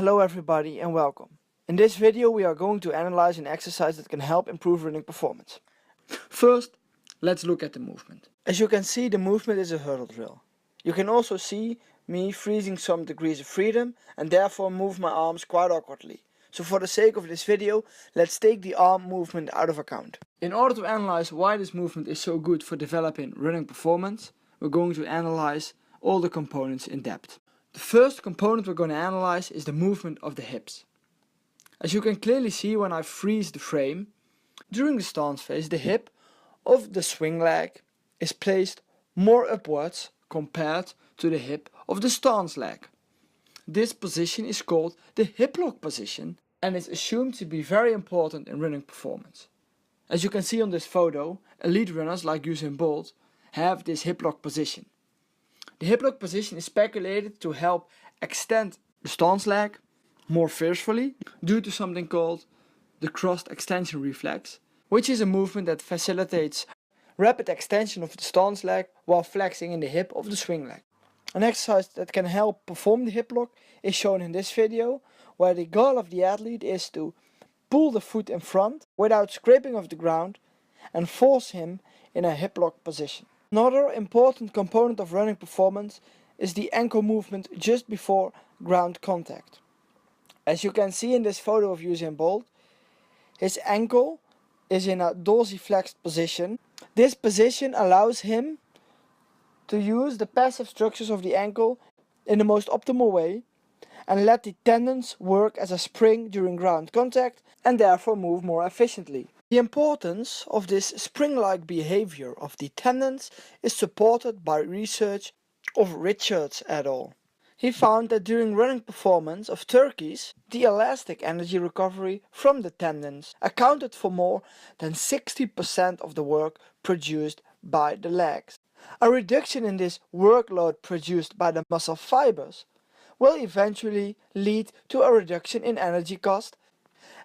Hello everybody and welcome. In this video we are going to analyze an exercise that can help improve running performance. First, let's look at the movement. As you can see, the movement is a hurdle drill. You can also see me freezing some degrees of freedom and therefore move my arms quite awkwardly. So for the sake of this video, let's take the arm movement out of account. In order to analyze why this movement is so good for developing running performance, we're going to analyze all the components in depth. The first component we're going to analyze is the movement of the hips. As you can clearly see when I freeze the frame, during the stance phase the hip of the swing leg is placed more upwards compared to the hip of the stance leg. This position is called the hip lock position and is assumed to be very important in running performance. As you can see on this photo, elite runners like Usain Bolt have this hip lock position. The hip lock position is speculated to help extend the stance leg more forcefully due to something called the crossed extension reflex, which is a movement that facilitates rapid extension of the stance leg while flexing in the hip of the swing leg. An exercise that can help perform the hip lock is shown in this video, where the goal of the athlete is to pull the foot in front without scraping off the ground and force him in a hip lock position. Another important component of running performance is the ankle movement just before ground contact. As you can see in this photo of Usain Bolt, his ankle is in a dorsiflexed position. This position allows him to use the passive structures of the ankle in the most optimal way and let the tendons work as a spring during ground contact and therefore move more efficiently. The importance of this spring-like behavior of the tendons is supported by research of Richards et al. He found that during running performance of turkeys, the elastic energy recovery from the tendons accounted for more than 60% of the work produced by the legs. A reduction in this workload produced by the muscle fibers will eventually lead to a reduction in energy cost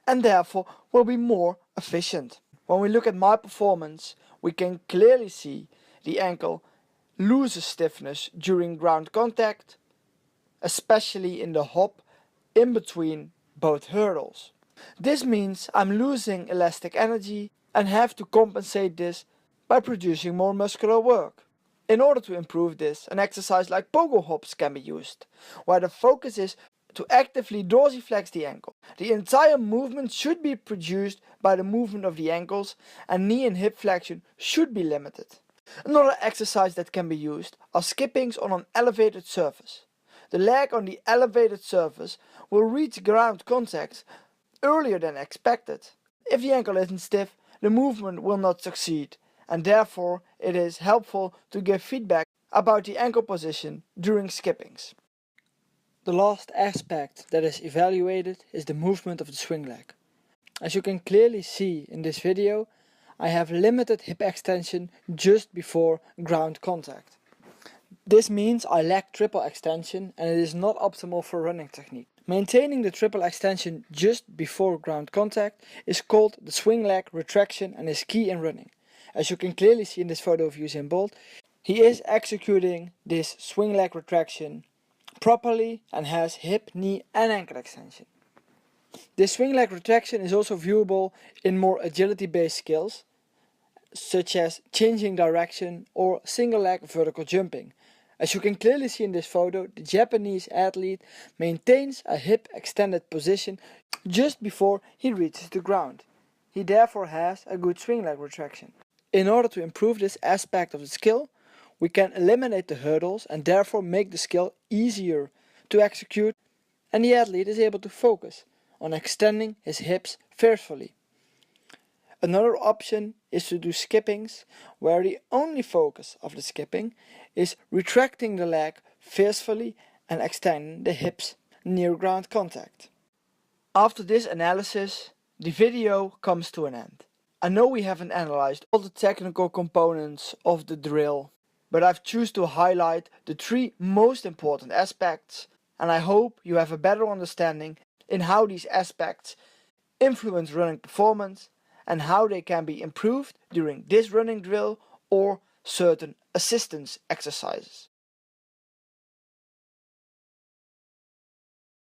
and therefore will be more efficient. When we look at my performance, we can clearly see the ankle loses stiffness during ground contact, especially in the hop in between both hurdles. This means I'm losing elastic energy and have to compensate this by producing more muscular work. In order to improve this, an exercise like pogo hops can be used, where the focus is to actively dorsiflex the ankle. The entire movement should be produced by the movement of the ankles, and knee and hip flexion should be limited. Another exercise that can be used are skippings on an elevated surface. The leg on the elevated surface will reach ground contact earlier than expected. If the ankle isn't stiff, the movement will not succeed, and therefore it is helpful to give feedback about the ankle position during skippings. The last aspect that is evaluated is the movement of the swing leg. As you can clearly see in this video, I have limited hip extension just before ground contact. This means I lack triple extension and it is not optimal for running technique. Maintaining the triple extension just before ground contact is called the swing leg retraction and is key in running. As you can clearly see in this photo of Usain Bolt, he is executing this swing leg retraction properly and has hip, knee and ankle extension. This swing leg retraction is also viewable in more agility based skills such as changing direction or single leg vertical jumping. As you can clearly see in this photo, the Japanese athlete maintains a hip extended position just before he reaches the ground. He therefore has a good swing leg retraction. In order to improve this aspect of the skill, we can eliminate the hurdles and therefore make the skill easier to execute, and the athlete is able to focus on extending his hips forcefully. Another option is to do skippings, where the only focus of the skipping is retracting the leg forcefully and extending the hips near ground contact. After this analysis, the video comes to an end. I know we haven't analyzed all the technical components of the drill, but I've chosen to highlight the 3 most important aspects, and I hope you have a better understanding in how these aspects influence running performance and how they can be improved during this running drill or certain assistance exercises.